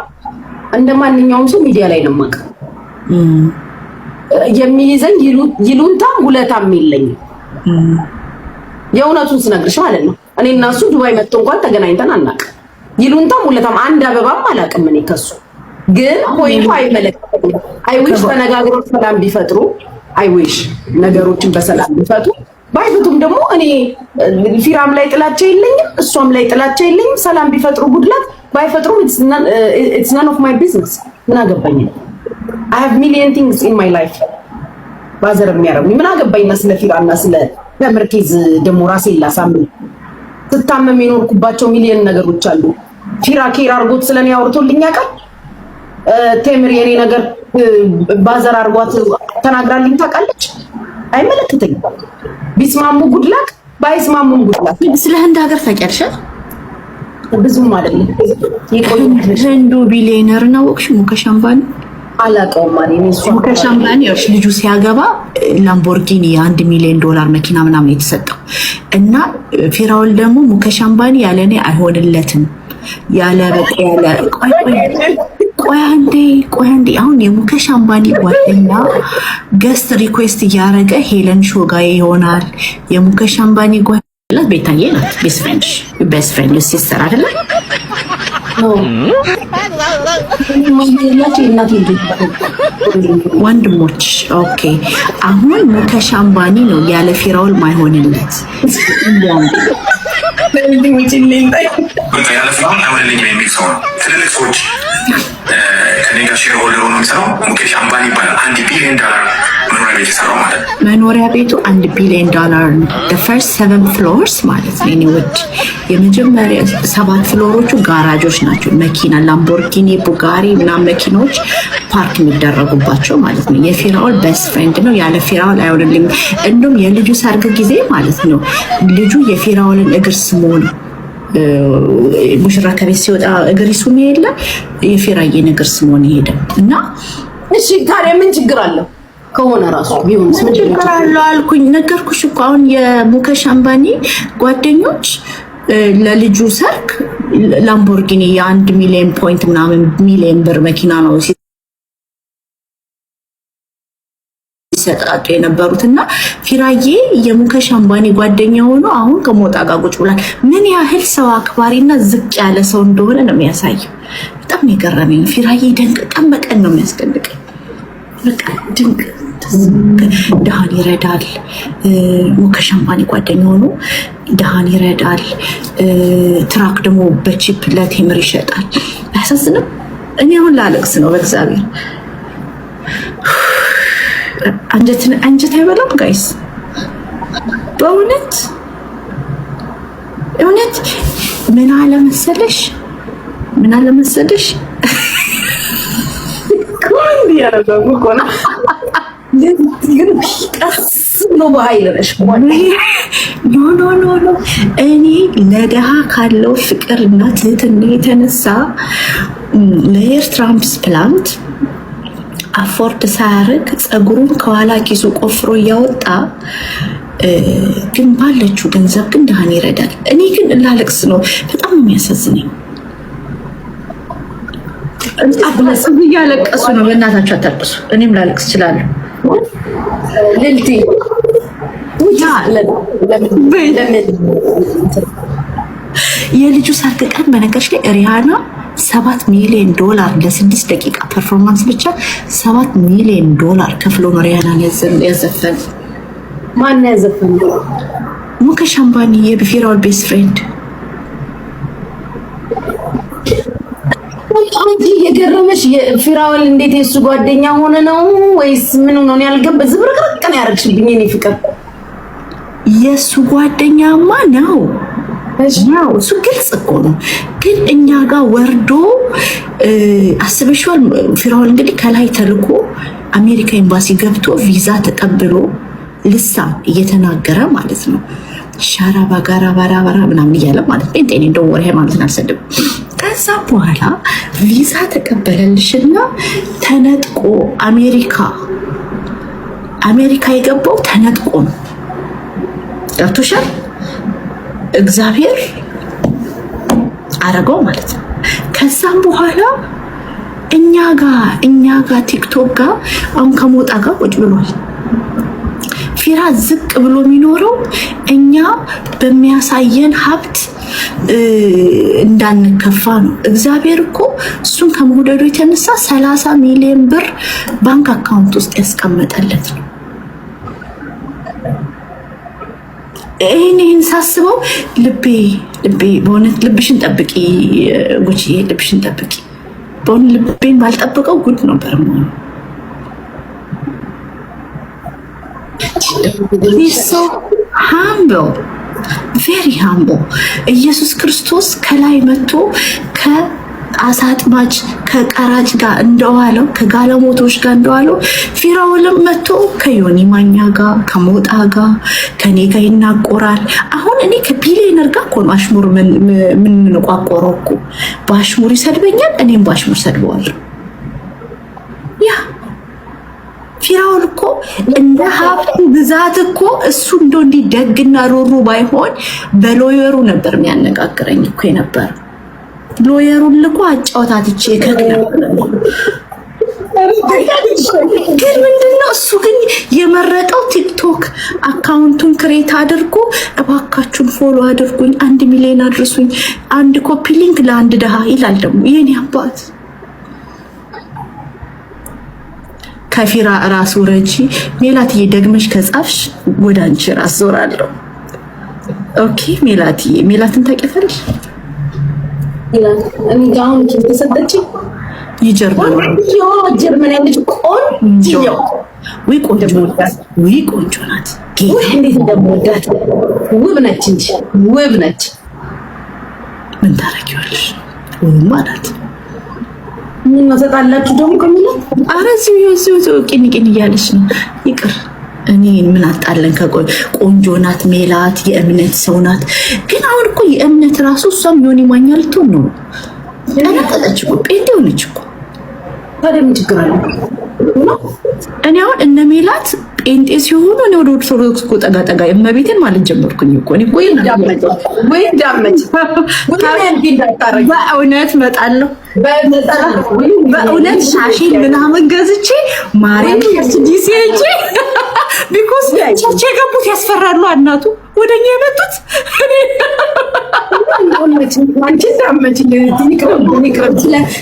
[SPEAKER 5] እንደማንኛውም ሰው ሚዲያ ላይ ነው የማውቀው። የሚይዘኝ ይሉንታም ውለታም የለኝም። የእውነቱን ስነግርሽ ማለት ነው። እኔ እና እሱ ዱባይ መጥቶ እንኳን ተገናኝተን አናውቅም። ይሉንታም ውለታም አንድ አበባም አላውቅም እኔ ከሱ። ግን ፖይንቱ አይመለከተኝም። አይ ዊሽ ተነጋግረው ሰላም ቢፈጥሩ፣ አይ ዊሽ ነገሮችን በሰላም ቢፈቱ። ባይፈቱም ደግሞ እኔ ፊራም ላይ ጥላቻ የለኝም፣ እሷም ላይ ጥላቻ የለኝም። ሰላም ቢፈጥሩ ጉድላት ባይፈጥሩ it's none of my business። ምን አገባኝ? I have million things in my life ባዘር የሚያረጉኝ ምን አገባኝና ስለ ፊራና ስለ ተመርኬዝ ደግሞ ራሴን ላሳምን። ስታመም የኖርኩባቸው ሚሊዮን ነገሮች አሉ። ፊራ ኬር አርጎት ስለኔ አውርቶልኝ ያውቃል? ቴምር የኔ ነገር ባዘር አርጓት ተናግራልኝ ታውቃለች? አይመለከተኝም። ቢስማሙ ጉድላክ፣ ባይስማሙም ጉድላክ።
[SPEAKER 4] ስለ ህንድ ሀገር ታውቂያለሽ?
[SPEAKER 5] ብዙም አይደለም።
[SPEAKER 4] ህንዱ ቢሊየነር ነው ወክሽ ሙከሽ አምባኒ
[SPEAKER 5] አላውቀውም ማለት ነው።
[SPEAKER 4] ሙኬሽ አምባኒ ልጁ ሲያገባ ላምቦርጊኒ $1 ሚሊዮን መኪና ምናምን የተሰጠው እና ፊራኦል ደግሞ ሙኬሽ አምባኒ ያለኔ አይሆንለትም ያለ በቃ ያለ ቆይ አንዴ አሁን የሙኬሽ አምባኒ ጓደኛ ገስት ሪኩዌስት እያደረገ ሄለን ሾጋ ይሆናል። የሙኬሽ አምባኒ ጓደኛ ቤታዬ ናት። ቤስት ፍሬንድ ሲስተር አይደለ? ወንድሞች ኦኬ። አሁን ሙኬሽ አምባኒ ነው ያለ ፊራኦል ማይሆንለት
[SPEAKER 1] ያለ ፊራኦል አይሆንልኝም የሚል ሰው ነው። ትልልቅ ሰዎች ከኔ ጋር ሼር ሆልደር ሆኖ የሚሰራው ሙኬሽ አምባኒ ይባላል። $1 ቢሊዮን መኖሪያ ቤት የሰራው ማለት ነው።
[SPEAKER 4] መኖሪያ ቤቱ $1 ቢሊዮን ነው። the first 7 floors ማለት ነው። እኔ ወድ የመጀመሪያ 7 ፍሎሮቹ ጋራጆች ናቸው። መኪና ላምቦርጊኒ፣ ቡጋሪ ምናምን መኪኖች ፓርክ የሚደረጉባቸው ማለት ነው። የፊራኦል ቤስት ፍሬንድ ነው። ያለ ፊራኦል አይሆንልኝም። እንደውም የልጁ ሰርግ ጊዜ ማለት ነው ልጁ የፊራኦልን እግር ስሞ ነው ሙሽራ ከቤት ሲወጣ እግር ይሱም የለ የፊራዬን እግር ስሞ ነው ሄደ እና
[SPEAKER 5] እሺ ታዲያ ምን ችግር አለው? ከሆነ ራሱ ቢሆንስ ምን ችግር
[SPEAKER 4] አለው አልኩኝ። ነገርኩሽ እኮ አሁን የሙኬሽ አምባኒ ጓደኞች ለልጁ ሰርግ ላምቦርጊኒ የ1 ሚሊዮን ፖይንት ምናምን ሚሊዮን ብር መኪና ነው ሲሰጣጡ የነበሩትና ፊራዬ የሙኬሽ አምባኒ ጓደኛ ሆኖ አሁን ከሞጣ ጋር ቁጭ ብሏል። ምን ያህል ሰው አክባሪና ዝቅ ያለ ሰው እንደሆነ ነው የሚያሳየው። በጣም የገረመኝ ፊራዬ ደንቅ ቀን በቀን ነው የሚያስደንቀኝ። በቃ ድንቅ ድሃን ይረዳል። ሙኬሽ አምባኒ ጓደኛ ሆኖ ድሃን ይረዳል። ትራክ ደግሞ በቺፕ ለቴምር ይሸጣል። አያሳዝንም? እኔ አሁን ላለቅስ ነው በእግዚአብሔር። አንጀት አይበላም ጋይስ። በእውነት ምን አለ መሰለሽ ኖ እኔ ለድሃ ካለው ፍቅርና ትህትና የተነሳ ለሄር ትራንስፕላንት አፎርድ ሳያርግ ጸጉሩን ከኋላ ኪሱ ቆፍሮ እያወጣ ግን ባለችው ገንዘብ ግን ድሃን ይረዳል። እኔ ግን ላለቅስ ነው። በጣም የሚያሳዝነኝ አብለጽም እያለቀሱ ነው። በእናታችሁ አታልቅሱ። እኔም ላለቅስ እችላለሁ።
[SPEAKER 5] ልልቲ
[SPEAKER 4] የልጁ ሰርግ ቀን በነገርሽ ላይ ሪሃና $7 ሚሊዮን ለ6 ደቂቃ ፐርፎርማንስ ብቻ $7 ሚሊዮን ከፍሎ ነው ሪሃናን ያዘፈን።
[SPEAKER 5] ማን ያዘፈን?
[SPEAKER 4] ሙኬሽ አምባኒ የፊራኦል ቤስት ፍሬንድ።
[SPEAKER 5] አንቺ የገረመሽ የፊራኦል እንዴት የሱ ጓደኛ ሆነ ነው ወይስ ምን ነው ያልገባ? ዝብርቅርቅ ነው ያረግሽብኝ የኔ ፍቅር።
[SPEAKER 4] የሱ ጓደኛማ ነው እሱ ግልጽ እኮ ነው። ግን እኛ ጋር ወርዶ አስበሽዋል? ፊራኦል እንግዲህ ከላይ ተልኮ አሜሪካ ኤምባሲ ገብቶ ቪዛ ተቀብሎ ልሳን እየተናገረ ማለት ነው ሻራ ባጋራ ባራ ምናምን እያለ ማለት ነው። ጤኔ እንደው ወሬ ማለት አልሰድም። ከዛ በኋላ ቪዛ ተቀበለልሽና ተነጥቆ አሜሪካ የገባው ተነጥቆ ነው። ገብቶሻል? እግዚአብሔር አረገው ማለት ነው። ከዛም በኋላ እኛ ጋር ቲክቶክ ጋር አሁን ከሞጣ ጋር ቁጭ ብሏል። ፊራ ዝቅ ብሎ የሚኖረው እኛ በሚያሳየን ሀብት እንዳንከፋ ነው። እግዚአብሔር እኮ እሱን ከመውደዱ የተነሳ $30 ሚሊዮን ባንክ አካውንት ውስጥ ያስቀመጠለት ነው። ይህን ሳስበው ልቤ በእውነት ልብሽን ጠብቂ ጉቺዬ፣ ልብሽን ጠብቂ። በእውነት ልቤን ባልጠብቀው ጉድ ነበር ማለት He's so humble, very humble. ኢየሱስ ክርስቶስ ከላይ መጥቶ ከአሳ አጥማጅ ከቀራጭ ጋር እንደዋለው ከጋለሞቶች ጋር እንደዋለው ፊራኦልም መጥቶ ከዮኒ ማኛ ጋር ከሞጣ ጋር ከኔ ጋር ይናቆራል። አሁን እኔ ከቢሊየነር ጋር እኮ ነው አሽሙር ምን ቋቆረው እኮ። በአሽሙር ይሰድበኛል፣ እኔም በአሽሙር ሰድበዋለሁ። ያ ፊራውን እኮ እንደ ሀብቱ ብዛት እኮ እሱ እንደው እንዲህ ደግና ሮሮ ባይሆን በሎየሩ ነበር የሚያነጋግረኝ እኮ የነበር። ሎየሩን ልኮ አጫውታትቼ ግን ምንድነው እሱ ግን የመረጠው ቲክቶክ አካውንቱን ክሬት አድርጎ እባካችሁን ፎሎ አድርጉኝ፣ 1 ሚሊዮን አድርሱኝ፣ አንድ ኮፒ ሊንክ ለአንድ ደሃ ይላል። ደግሞ የኔ አባት ከፊራ ራስ ወረጂ ሜላትዬ ደግመሽ ከጻፍሽ ወደ አንቺ ራስ ዞራለሁ። ኦኬ ሜላትዬ፣ ሜላትን ታውቂያለሽ?
[SPEAKER 5] እኔ ጋር ተሰጠች ጀርመን ልጅ ቆንጆ
[SPEAKER 4] ወይ ቆንጆ ናት።
[SPEAKER 5] እንዴት እንደምወዳት ውብ ነች እንጂ ውብ ነች።
[SPEAKER 4] ምን ታረጊዋለሽ? ውብማ ናት።
[SPEAKER 5] ምን መሰጣላችሁ ደግሞ ከሚላት
[SPEAKER 4] ኧረ እዚሁ ቂን እያለች ነው። ይቅር እኔ ምን አጣለን? ቆንጆ ናት ሜላት፣ የእምነት ሰው ናት። ግን አሁን እኮ የእምነት ራሱ እሷም ዮኒ ማኛ ልትሆን ነው። ጠነቀቀች እኮ ጴንጤ ሆነች እኮ።
[SPEAKER 5] ታዲያ ምን ችግር አለ?
[SPEAKER 4] እኔ አሁን እነ ሜላት ጴንጤ ሲሆኑ እኔ ወደ ኦርቶዶክስ እኮ ጠጋ እመቤቴን ማለት ጀመርኩኝ እኮ። እኔ ወይ ዳመጭ በእውነት መጣለሁ በእውነት ሻሽን ምናምን ገዝቼ ማርያም ዲሲ ሄጄ ቢኮዝ ቸርች የገቡት ያስፈራሉ። እናቱ ወደኛ የመጡት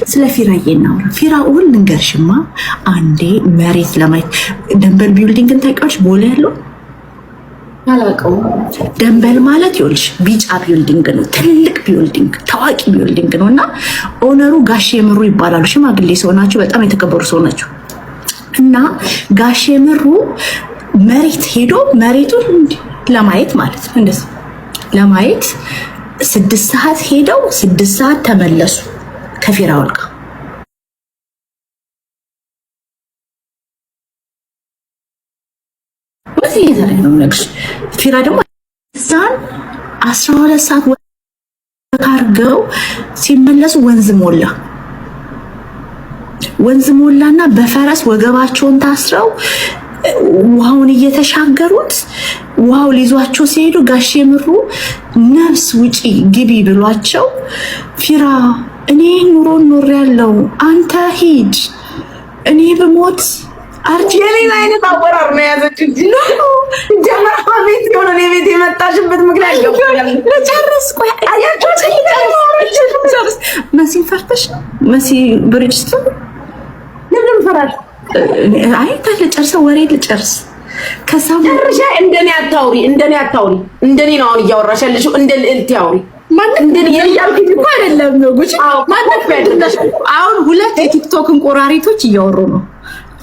[SPEAKER 4] ስለ ፊራዬ እናውራ። ፊራውን ልንገርሽማ አንዴ መሬት ለማየት ደንበል ቢልዲንግን ታውቂዋለሽ? ቦሌ ያለው
[SPEAKER 5] አላውቀውም።
[SPEAKER 4] ደንበል ማለት ይኸውልሽ ቢጫ ቢልዲንግ ነው። ትልቅ ቢልዲንግ፣ ታዋቂ ቢልዲንግ ነው። እና ኦነሩ ጋሼ ምሩ ይባላሉ። ሽማግሌ ሰው ናቸው። በጣም የተከበሩ ሰው ናቸው። እና ጋሼ ምሩ መሬት ሄዶ መሬቱን ለማየት ማለት ነው እንደዚህ ለማየት 6 ሰዓት ሄደው 6 ሰዓት ተመለሱ ከፊራውን ጋር። ወዚህ እየተረፈ ነው ነገርሽ። ፊራ ደግሞ እዛን 12 ሰዓት ወካርገው ሲመለሱ ወንዝ ሞላና በፈረስ ወገባቸውን ታስረው ውሃውን እየተሻገሩት ውሃው ሊዟቸው ሲሄዱ ጋሼ ምሩ ነፍስ ውጪ ግቢ ብሏቸው ፊራ እኔ ኑሮን ኖር ያለው አንተ ሂድ እኔ በሞት
[SPEAKER 5] የኔን አይነት አወራር ነው ያዘችው። ጀመራ ቤት የሆነ ቤት የመጣሽበት ምክንያት
[SPEAKER 4] ለጨርስ ቆይ አያቸው ጨርስ መሲን ፈርተሽ መሲ ብሪጅስቶን
[SPEAKER 5] ለምን ፈራሽ?
[SPEAKER 4] አይ ታለ ጨርሰው ወሬ ልጨርስ። ከዛም
[SPEAKER 5] ጨርሻ እንደኔ አታውሪ እንደኔ ነው አሁን እያወራሽ ያለሽው። እንደ ልዕልት ያውሪ እንደኔ ያልኩት እኮ አይደለም ነው ጉቺ ማለት ያድርጋሽ።
[SPEAKER 4] አሁን ሁለት የቲክቶክ እንቆራሪቶች እያወሩ ነው።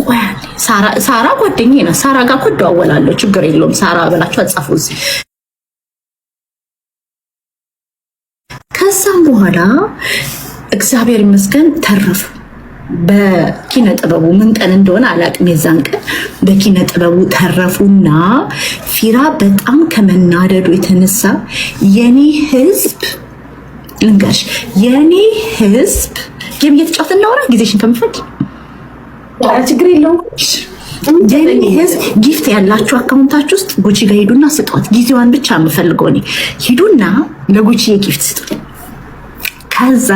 [SPEAKER 4] ቆይ ሳራ ጓደኛዬ ነው። ሳራ ጋር እኮ ደዋወላለሁ፣ ችግር የለውም። ሳራ ብላችሁ አጻፉ እዚህ። ከዛም በኋላ እግዚአብሔር ይመስገን ተረፉ። በኪነ ጥበቡ ምን ቀን እንደሆነ አላቅም። የዛን ቀን በኪነ ጥበቡ ተረፉና ፊራ በጣም ከመናደዱ የተነሳ የኔ ህዝብ ልንገርሽ፣ የኔ ህዝብ ጌም እየተጫወትን እናውራ ጊዜሽን ከምፈጅ
[SPEAKER 5] ችግር የለውም።
[SPEAKER 4] የኔ ህዝብ ጊፍት ያላችሁ አካውንታችሁ ውስጥ ጉቺ ጋር ሂዱና ስጧት። ጊዜዋን ብቻ የምፈልገው እኔ ሂዱና ለጉቺ የጊፍት ስጡ። ከዛ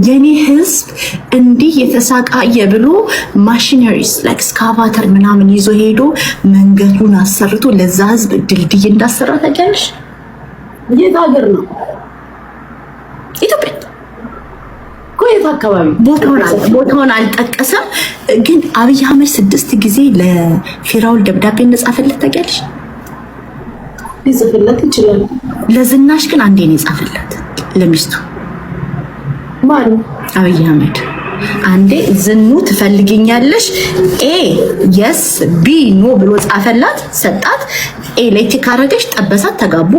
[SPEAKER 4] የኔ ህዝብ እንዲህ የተሳቃየ ብሎ ማሽነሪስ ላይክ ስካቫተር ምናምን ይዞ ሄዶ መንገዱን አሰርቶ ለዛ ህዝብ ድልድይ እንዳሰራ ታውቂያለሽ?
[SPEAKER 5] የት ሀገር ነው?
[SPEAKER 4] ኢትዮጵያ።
[SPEAKER 5] የት አካባቢ?
[SPEAKER 4] ቦታውን አልጠቀሰም፣ ግን አብይ አህመድ 6 ጊዜ ለፊራውል ደብዳቤ እንደጻፈለት ታውቂያለሽ?
[SPEAKER 5] ሊጽፍለት ይችላል።
[SPEAKER 4] ለዝናሽ ግን አንዴ ነው የጻፈለት ለሚስቱ
[SPEAKER 5] ማን?
[SPEAKER 4] አብይ አህመድ። አንዴ ዝኑ ትፈልጊኛለሽ ኤ የስ ቢ ኖ ብሎ ጻፈላት፣ ሰጣት። ኤ ላይ ቲክ አደረገች፣ ጠበሳት፣ ተጋቡ።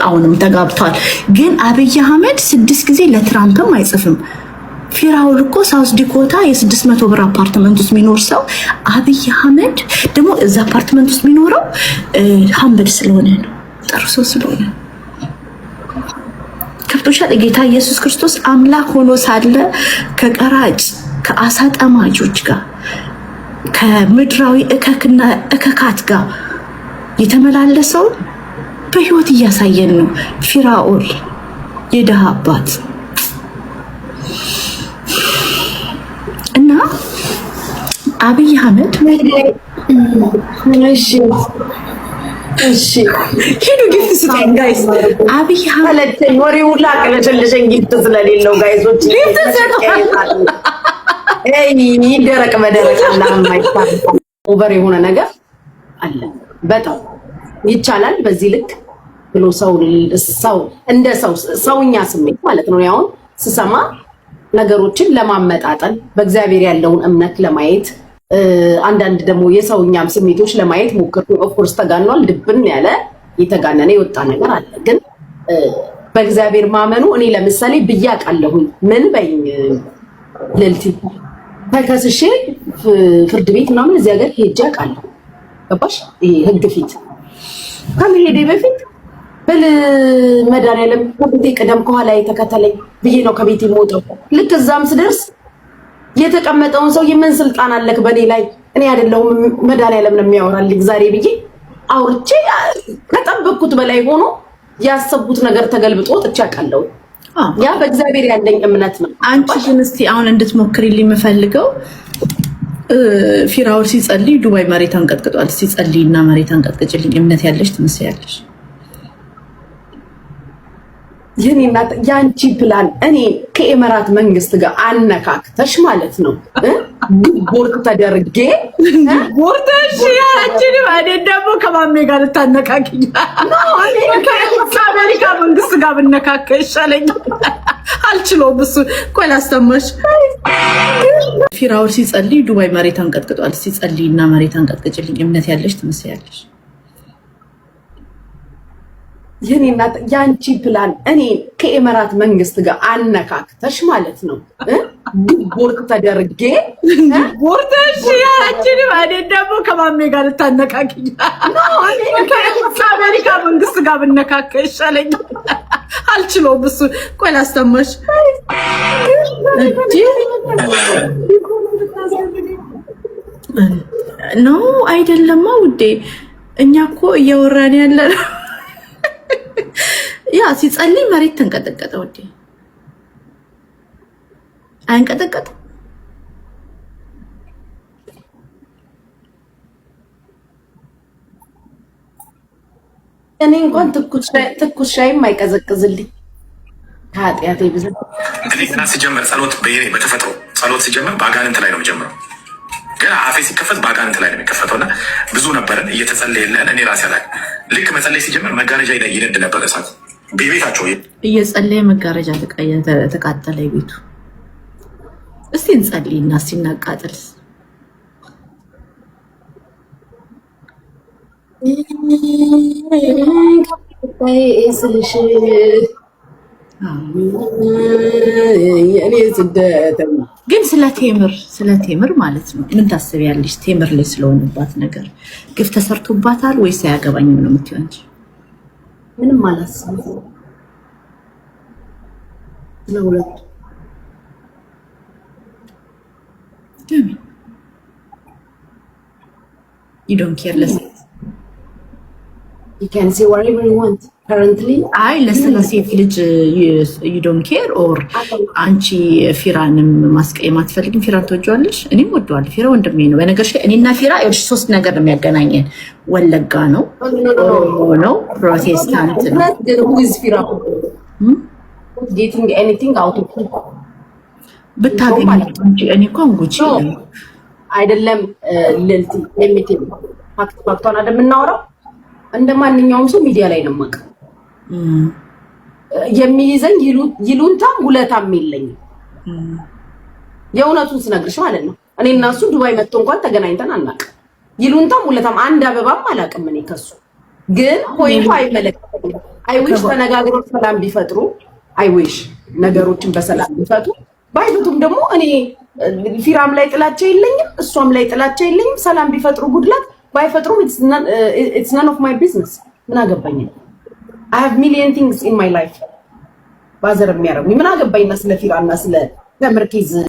[SPEAKER 4] አሁንም ተጋብተዋል። ግን አብይ አህመድ 6 ጊዜ ለትራምፕም አይጽፍም። ፊራውል እኮ ሳውዝ ዲኮታ የ600 ብር አፓርትመንት ውስጥ የሚኖር ሰው፣ አብይ አህመድ ደግሞ እዛ አፓርትመንት ውስጥ የሚኖረው ሀምብል ስለሆነ ነው፣ ጠርሶ ስለሆነ። ከብቶሻል። ጌታ ኢየሱስ ክርስቶስ አምላክ ሆኖ ሳለ ከቀራጭ ከአሳ ጠማጆች ጋር ከምድራዊ እከክና እከካት ጋር የተመላለሰው በህይወት እያሳየን ነው። ፊራኦል የደሃ አባት እና አብይ አህመድ እሺ ሄዱ ጊፍት ስጠኝ ጋይስ። አብይ አህመድ
[SPEAKER 5] ወሬው ሁላ ቀለሸለሸኝ ጊፍት ስለሌለው ጋይሶች ጊፍት ሰጥቷል። ደረቅ በደረቅ አላማይታል ኦቨር የሆነ ነገር አለ። በጣም ይቻላል በዚህ ልክ ብሎ ሰው እንደ ሰውኛ ስሜት ማለት ነው። ያው ስሰማ ነገሮችን ለማመጣጠል በእግዚአብሔር ያለውን እምነት ለማየት አንዳንድ ደግሞ የሰውኛም ስሜቶች ለማየት ሞክርኩ። ኦፍ ኮርስ ተጋኗል። ድብን ያለ የተጋነነ የወጣ ነገር አለ። ግን በእግዚአብሔር ማመኑ እኔ ለምሳሌ ብያቃለሁኝ ምን በይኝ ልልቲ ተከስሼ ፍርድ ቤት ምናምን እዚህ ሀገር ሄጄ አውቃለሁ። ገባሽ? ይሄ ህግ ፊት ከመሄዴ በፊት በል መድኃኒዓለም ከቤቴ ቅደም ከኋላ የተከተለኝ ብዬ ነው ከቤቴ የምወጣው። ልክ እዛም ስደርስ የተቀመጠውን ሰው ምን ስልጣን አለክ በኔ ላይ? እኔ አይደለሁም መድኃኒዓለም ነው የሚያወራልኝ ዛሬ ብዬ አውርቼ ከጠበቅኩት በላይ ሆኖ ያሰብኩት ነገር ተገልብጦ ወጥቼ አውቃለሁ። ያ በእግዚአብሔር ያለኝ እምነት ነው።
[SPEAKER 4] አንቺ ግን እስቲ አሁን እንድትሞክሪልኝ የምፈልገው ፊራኦል ሲጸልይ ዱባይ መሬት አንቀጥቅጧል። ሲጸልይና መሬት አንቀጥቅጭልኝ እምነት ያለሽ ትመስያለሽ።
[SPEAKER 5] የኔና ያንቺ ፕላን እኔ ከኤምራት መንግስት ጋር አነካክተሽ ማለት ነው ቦርድ ተደርጌ
[SPEAKER 4] ቦርደሽ ያቺን እኔ ደግሞ ከማሜ ጋር ልታነካክኝ ከአሜሪካ መንግስት ጋር ብነካከ ይሻለኛል። አልችለውም። እሱ ቆይ ላስተማሽ። ፊራኦል ሲጸልይ ዱባይ መሬት አንቀጥቅጧል። ሲጸልይና መሬት አንቀጥቅጭልኝ እምነት ያለሽ ትመስያለሽ።
[SPEAKER 5] የኔና ያንቺ ፕላን እኔ ከኤምራት መንግስት ጋር አነካክተሽ ማለት ነው ቦርድ ተደርጌ
[SPEAKER 4] ቦርደሽ ያቺን እኔ ደግሞ ከማሜ ጋር ልታነካክኝ ከአሜሪካ መንግስት ጋር ብነካከ ይሻለኛል። አልችለውም። እሱ ቆይ ላስተማሽ። ኖ አይደለማ ውዴ፣ እኛ እኮ እያወራን ያለነው ያ ሲጸልይ መሬት ተንቀጠቀጠ። ወዴ አንቀጠቀጠ።
[SPEAKER 5] እኔ እንኳን ትኩስ ሻይም አይቀዘቅዝልኝ ከኃጢአቴ ብዛት።
[SPEAKER 1] እኔ ገና ሲጀምር ጸሎት በተፈጥሮ ጸሎት ሲጀምር በአጋንንት ላይ ነው የሚጀምረው። ገና አፌ ሲከፈት በአጋንንት ላይ ነው የሚከፈተው እና ብዙ ነበረን እየተጸለየልን እኔ ራሴ ላይ ልክ መጸለይ ሲጀምር መጋረጃ ላይ ይነድ ነበር እሳት ቤታቸው
[SPEAKER 4] እየጸለየ መጋረጃ ተቃጠለ ቤቱ። እስቲ እንጸልይና እስቲ እናቃጥልስ።
[SPEAKER 5] ስልሽ የኔ ስደተኛ
[SPEAKER 4] ግን ስለ ቴምር ማለት ነው ምን ታስቢያለሽ? ቴምር ላይ ስለሆነባት ነገር ግፍ ተሰርቶባታል ወይስ አያገባኝም ነው የምትይው አንቺ?
[SPEAKER 5] ምንም አላስብም። ለሁለቱ
[SPEAKER 4] you don't care less.
[SPEAKER 5] You can say whatever you want. Currently
[SPEAKER 4] አይ ለሴት ልጅ you don't care or አንቺ ፊራንም ማስቀየም አትፈልጊም? ፊራን ትወጂዋለሽ? እኔም ወደዋለሁ። ፊራ ወንድሜ ነው። በነገርሽ እኔና ፊራ ሶስት ነገር ነው የሚያገናኘን። ወለጋ ነው ነው ፕሮቴስታንት ነው።
[SPEAKER 5] who is Fira? Getting anything out of him?
[SPEAKER 4] ብታገኝ እንጂ እኔ እኮ አንጉቺ
[SPEAKER 5] አይደለም ልልቲ ለሚቴም ፋክቷን አይደል የምናወራው? እንደ ማንኛውም ሰው ሚዲያ ላይ ነው የማውቀው። የሚይዘኝ ይሉንታም ውለታም የለኝም። የእውነቱን ስነግርሽ ማለት ነው። እኔ እና እሱ ዱባይ መጥቶ እንኳን ተገናኝተን አናውቅም። ይሉንታም ውለታም አንድ አበባም አላውቅም እኔ ከሱ። ግን ፖይንቱ አይመለከተኝም። አይ ዊሽ ተነጋግረው ሰላም ቢፈጥሩ፣ አይ ዊሽ ነገሮችን በሰላም ቢፈቱ። ባይፈቱም ደግሞ እኔ ፊራም ላይ ጥላቻ የለኝም፣ እሷም ላይ ጥላቻ የለኝም። ሰላም ቢፈጥሩ ጉድላት፣ ባይፈጥሩም it's none of my business። ምን አገባኝ? I have million things in my life ባዘር የሚያረጉኝ ምን አገባኝና ስለ ፊራና ስለ ተምርኬዝ